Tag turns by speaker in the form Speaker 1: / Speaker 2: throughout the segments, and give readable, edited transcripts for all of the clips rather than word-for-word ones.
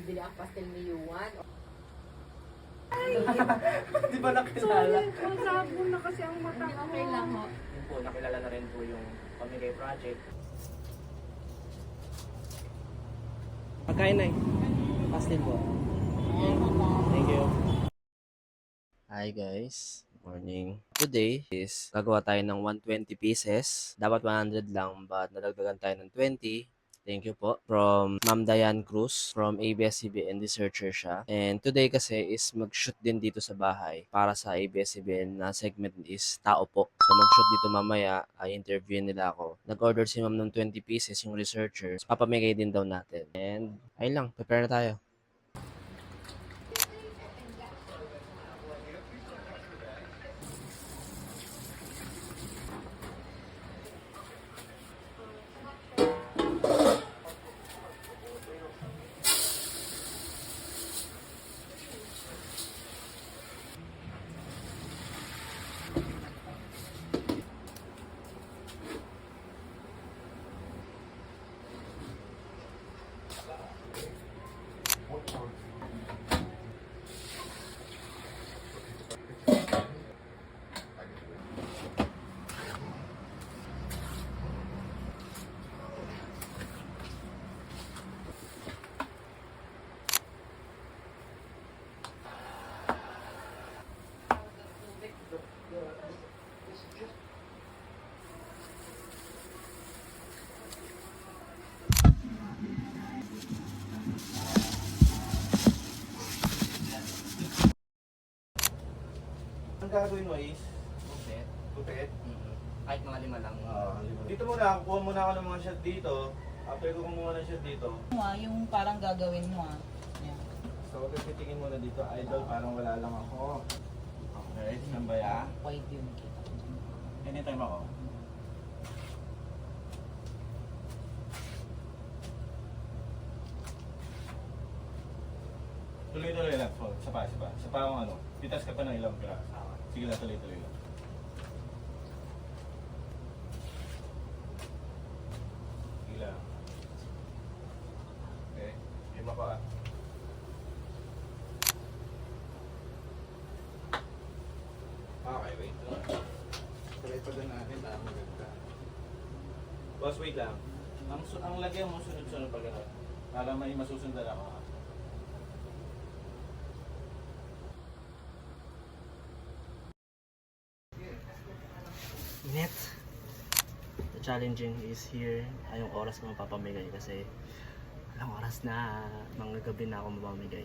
Speaker 1: binibili ang pastel ni Yuan.
Speaker 2: Di ba nakilala?
Speaker 3: Masabo na kasi ang mata ko.
Speaker 1: Okay lang ho.
Speaker 2: Yun po, nakilala na rin po yung Pamigay Project. Pagkain na eh. Pastel po. Thank you. Hi guys. Morning. Today is gagawa tayo ng 120 pieces. Dapat 100 lang but nadagdagan tayo ng 20. Thank you po. From Ma'am Diane Cruz from ABS-CBN, researcher siya. And today kasi is mag-shoot din dito sa bahay para sa ABS-CBN na segment is tao po. So mag-shoot dito mamaya, ay interview nila ako. Nag-order si Ma'am ng 20 pieces yung researchers. Papamigay din daw natin. And ayun lang, prepare na tayo. Ang gagawin mo is gupit. Gupit? Kahit mga 5 lang. Dito muna, kukuha muna ako ng mga shot dito. After ko kumuha ng shot dito.
Speaker 3: Yung parang gagawin mo Yan.
Speaker 2: So, titingin muna dito, idol, parang wala lang ako. Okay, sambaya.
Speaker 3: Pwede yung kita.
Speaker 2: Anytime ako. Tuloy-tuloy lang. So, sapa. Sapa akong ano. Pitas ka pa ng ilang piraso. Sige lang, tuloy-tuloy lang. Sige lang. Okay. Lima pa. Okay, wait lang. Tuloy pa din natin. Maganda. Boss, wait lang. Ang lagyan mo sunod-sunod pag gano'n. Para may masusundan ako. Net. The challenging is here. Ayong oras ko mapapamigay kasi alang oras na mga gabi na ako mapamigay.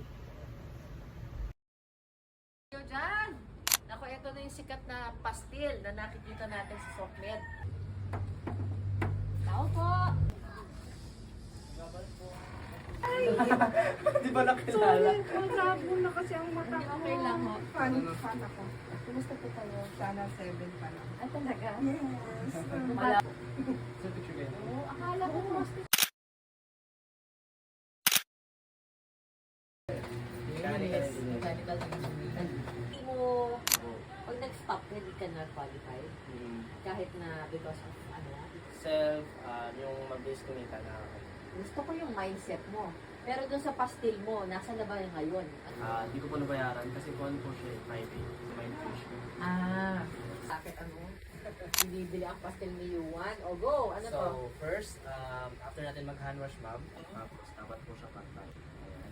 Speaker 1: Yo dyan! Ako, ito na yung sikat na pastil na nakikita natin sa SOCMED. Tao po!
Speaker 2: Di ba nakilala?
Speaker 3: Masabo na kasi ang mata ko.
Speaker 1: Okay lang ho.
Speaker 3: Fan ako. Kumusta po kayo? Sana 7 pa lang.
Speaker 1: Ah, talaga?
Speaker 3: Yes.
Speaker 2: Sa picture kayo?
Speaker 1: Oo, akala ko pastil. Mechanical engineering. Hindi mo, pag nag-stop, hindi ka na qualified. Kahit na because of
Speaker 2: Self, yung mabilis kumita na ako.
Speaker 1: gusto ko yung mindset mo. Pero dun sa pastil mo, nasa na ba yung ngayon?
Speaker 2: Hindi ko po nabayaran kasi kung ano po siya, private. So, may fish.
Speaker 1: Bakit binibili ang pastil ni Yuan? O go, ano to?
Speaker 2: So, first, after natin mag-hand wash, ma'am, tapos dapat po siya pantay. Ayan.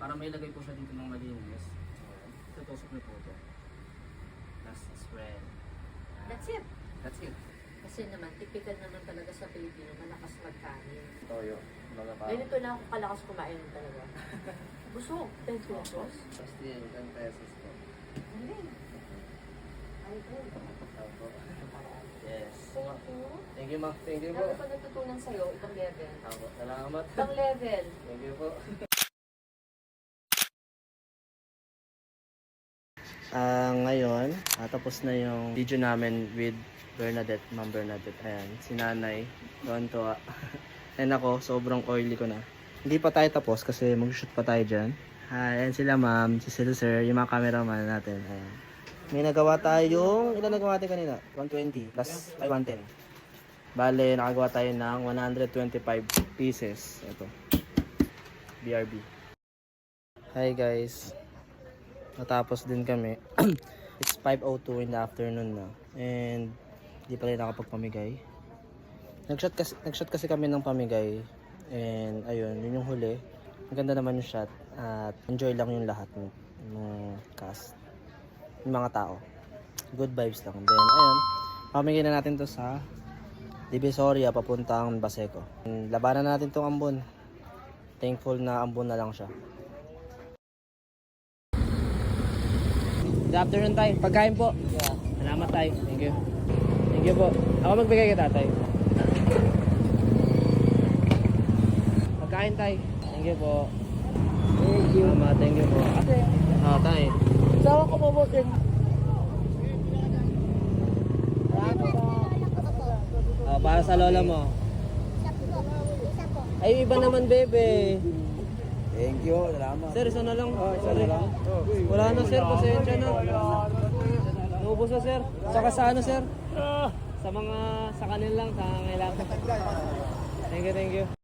Speaker 2: Para may lagay po siya dito ng malinis. Ayan. Tutusok niyo po ito. Last spread.
Speaker 1: That's it.
Speaker 2: That's it.
Speaker 1: Kasi naman, typical naman talaga sa Pilipino, malakas magkanin.
Speaker 2: Toyo. Baga pa.
Speaker 1: Ganito na ako kalakas kumain talaga. Busog, 10 pesos.
Speaker 2: Pastil, 10 pesos po.
Speaker 1: Hindi. Ay, good.
Speaker 2: Opo. Yes.
Speaker 1: Thank you.
Speaker 2: Thank you, ma'am. Thank you po.
Speaker 1: Dami ko natutunan sa'yo, itong level.
Speaker 2: Opo. Salamat.
Speaker 1: Itong level.
Speaker 2: Thank you po. Ngayon, tapos na yung video namin with Bernadette, Ma'am Bernadette. Ayan, si Nanay, doon to. And ako, sobrang oily ko na. Hindi pa tayo tapos kasi mag-shoot pa tayo dyan. Ayan sila ma'am, si Sir, yung mga cameraman natin. Ayan. May nagawa tayong, ilan nagawa tayo kanina? 120 plus 110. Bale, nakagawa tayo ng 125 pieces. Ito. BRB. Hi guys. Natapos din kami. It's 5:02 in the afternoon na. And di pa rin nakapagpamigay. Nag-shot kasi kami ng pamigay. And ayun, yun yung huli. Ang ganda naman yung shot. At enjoy lang yung lahat ng cast. Yung mga tao. Good vibes lang. Then ayun, pamigay na natin to sa Divisoria papuntang Baseco. Labanan na natin tong ambon. Thankful na ambon na lang siya. Good afternoon tay. Pagkain po. Yeah. Salamat tay. Thank you. Thank you po. Ako magbigay kay tatay. Pagkain tay. Thank you po.
Speaker 3: Thank you.
Speaker 2: Salamat. Thank you po. Tay.
Speaker 3: Sawa ko po din.
Speaker 2: Para sa lola mo. Ay, iba naman, bebe.
Speaker 3: Thank you. Salamat.
Speaker 2: Sir, isa na lang. Sorry. Wala na, sir. Pasensya na. Naubos na, sir. Saka sa ano, sir? Sa kanila lang. Sa kailangan. Thank you, thank you.